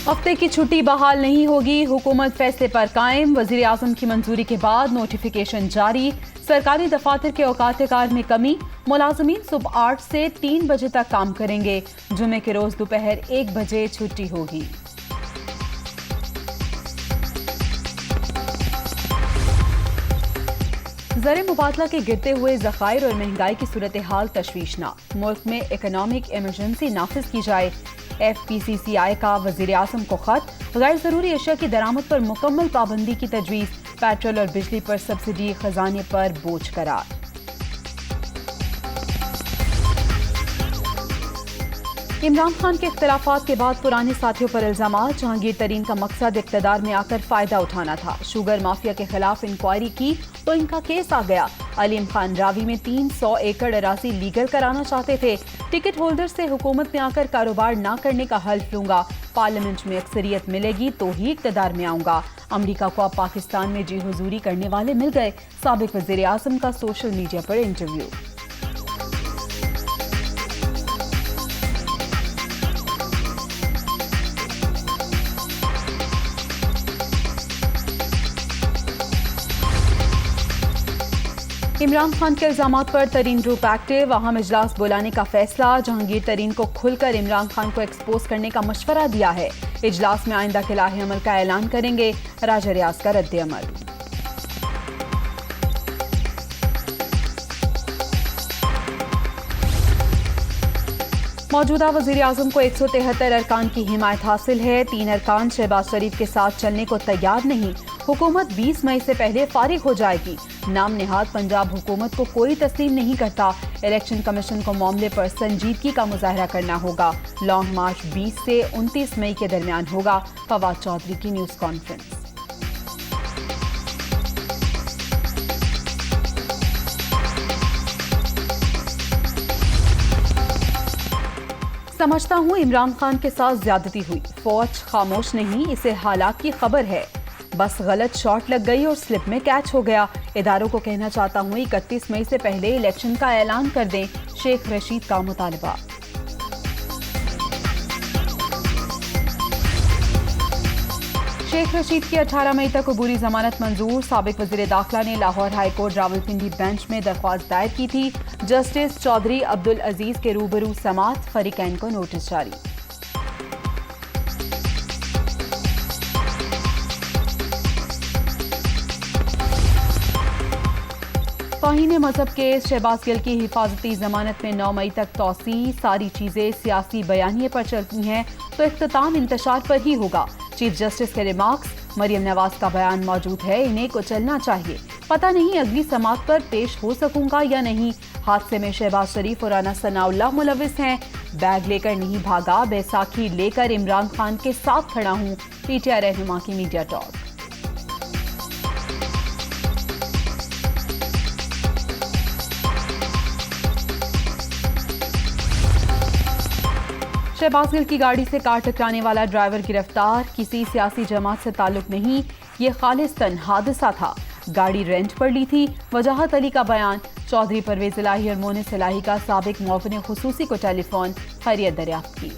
हफ्ते की छुट्टी बहाल नहीं होगी, हुकूमत फैसले पर कायम। वजीर आजम की मंजूरी के बाद नोटिफिकेशन जारी। सरकारी दफातर के औकात कार में कमी। मुलाजमीन सुबह 8 से 3 बजे तक काम करेंगे। जुमे के रोज दोपहर 1 बजे छुट्टी होगी। ज़र मुबादला के गिरते हुए ज़खायर और महंगाई की सूरत हाल तशवीशनाक। मुल्क में इकनॉमिक इमरजेंसी नाफिज की जाए। FPCCI का वज़ीर आज़म को खत। गैर ज़रूरी अशिया की दरामद पर मुकम्मल पाबंदी की तजवीज़। पेट्रोल और बिजली पर सब्सिडी खजाने पर बोझ करार। इमरान खान के इख्तिलाफात के बाद पुराने साथियों पर इल्जामात। जहांगीर तरीन का मकसद इख्तिदार में आकर फायदा उठाना था। शुगर माफिया के खिलाफ इंक्वायरी की तो इनका केस आ गया। अलीम खान रावी में 300 एकड़ अराजी लीगल कराना चाहते थे। टिकट होल्डर से हुकूमत में आकर कारोबार न करने का हल्फ लूंगा। पार्लियामेंट में अक्सरियत मिलेगी तो ही इख्तिदार में आऊंगा। अमरीका को अब पाकिस्तान में जी हुजूरी करने वाले मिल गए। साबिक वज़ीर आज़म का सोशल मीडिया पर इंटरव्यू। इमरान खान के इल्जामात पर तरीन ग्रुप एक्टिव। अहम इजलास बुलाने का फैसला। जहांगीर तरीन को खुलकर इमरान खान को एक्सपोज करने का मशवरा दिया है। इजलास में आइंदा के लाहे अमल का ऐलान करेंगे। राजा रियाज का रद्द अमल। मौजूदा वज़ीर आज़म को 173 अरकान की हिमायत हासिल है। 3 अरकान शहबाज शरीफ के साथ चलने को तैयार नहीं। हुकूमत 20 मई से पहले फारिग हो जाएगी। नाम निहाद पंजाब हुकूमत को कोई तस्लीम नहीं करता। इलेक्शन कमीशन को मामले पर संजीदगी का मुजाहरा करना होगा। लॉन्ग मार्च 20 से 29 मई के दरमियान होगा। फवाद चौधरी की न्यूज कॉन्फ्रेंस। समझता हूँ इमरान खान के साथ ज्यादती हुई। फौज खामोश नहीं, इसे हालात की खबर है। बस गलत शॉट लग गई और स्लिप में कैच हो गया। इदारों को कहना चाहता हूँ 31 मई से पहले इलेक्शन का ऐलान कर दें। शेख रशीद का मुतालबा। शेख रशीद की 18 मई तक अबूरी जमानत मंजूर। साबिक वज़ीर दाखिला ने लाहौर हाईकोर्ट रावलपिंडी बेंच में दरख्वास्त दायर की थी। जस्टिस चौधरी अब्दुल अजीज के रूबरू समात। फरीकैन को नोटिस जारी। तौहीन मजहब केस। शहबाज गिल की हिफाजती जमानत में 9 मई तक तौसी। सारी चीजें सियासी बयानिए पर चलती हैं तो इख्तिताम इंतशार पर ही होगा। चीफ जस्टिस के रिमार्क्स। मरियम नवाज का बयान मौजूद है, इन्हें कुचलना चाहिए। पता नहीं अगली समात पर पेश हो सकूंगा या नहीं। हादसे में शहबाज शरीफ और राना सनाउल्लाह मुलविस हैं। बैग लेकर नहीं भागा, बैसाखी लेकर इमरान खान के साथ खड़ा हूं। PTI रहनुमा की मीडिया टॉक। शहबाज गिल की गाड़ी से कार टकराने वाला ड्राइवर गिरफ्तार। किसी सियासी जमात से ताल्लुक नहीं, ये खालिस्तन हादसा था। गाड़ी रेंट पर ली थी। वजाहत अली का बयान। चौधरी परवेज इलाही और मोनिस इलाही का साबिक मुअव्विन खुसूसी को टेलीफोन। खैरियत दरियाफ्त की।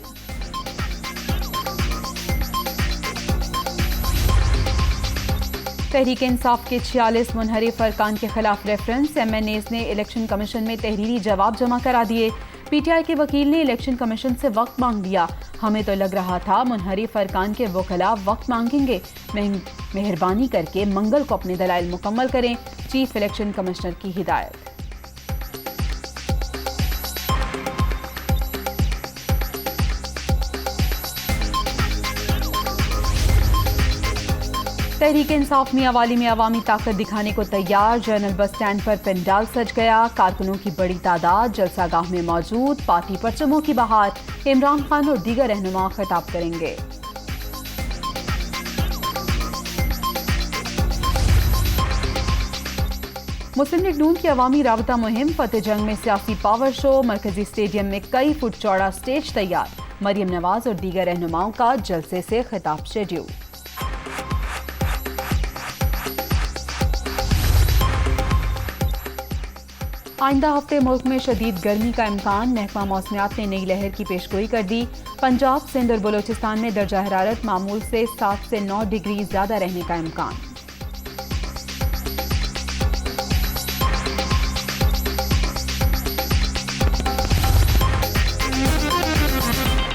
तहरीक इंसाफ के 46 मुनहरिफ अरकान के खिलाफ रेफरेंस। MNAs ने इलेक्शन कमीशन में तहरीरी जवाब जमा करा दिए। PTI के वकील ने इलेक्शन कमीशन से वक्त मांग लिया। हमें तो लग रहा था मुनहरिफ अरकान के वकला वक्त मांगेंगे। मेहरबानी करके मंगल को अपने दलाइल मुकम्मल करें। चीफ इलेक्शन कमिश्नर की हिदायत। तहरीक इंसाफ मियांवाली में अवामी ताकत दिखाने को तैयार। जनरल बस स्टैंड पर पेंडाल सज गया। कारकुनों की बड़ी तादाद जलसागाह में मौजूद। पार्टी परचमों की बहार। इमरान खान और दीगर रहनुमा खिताब करेंगे। मुस्लिम लीग नून की अवामी राबता मुहिम। फतेह जंग में सियासी पावर शो। मरकजी स्टेडियम में कई फुट चौड़ा स्टेज तैयार। मरियम नवाज और दीगर रहनुमाओं का जलसे से खिताब शेड्यूल। आइंदा हफ्ते मुल्क में शदीद गर्मी का इम्कान। महकमा मौसमियात ने नई लहर की पेशगोई कर दी। पंजाब, सिंध और बलोचिस्तान में दर्जा हरारत मामूल से 7 से 9 डिग्री ज्यादा रहने का इम्कान।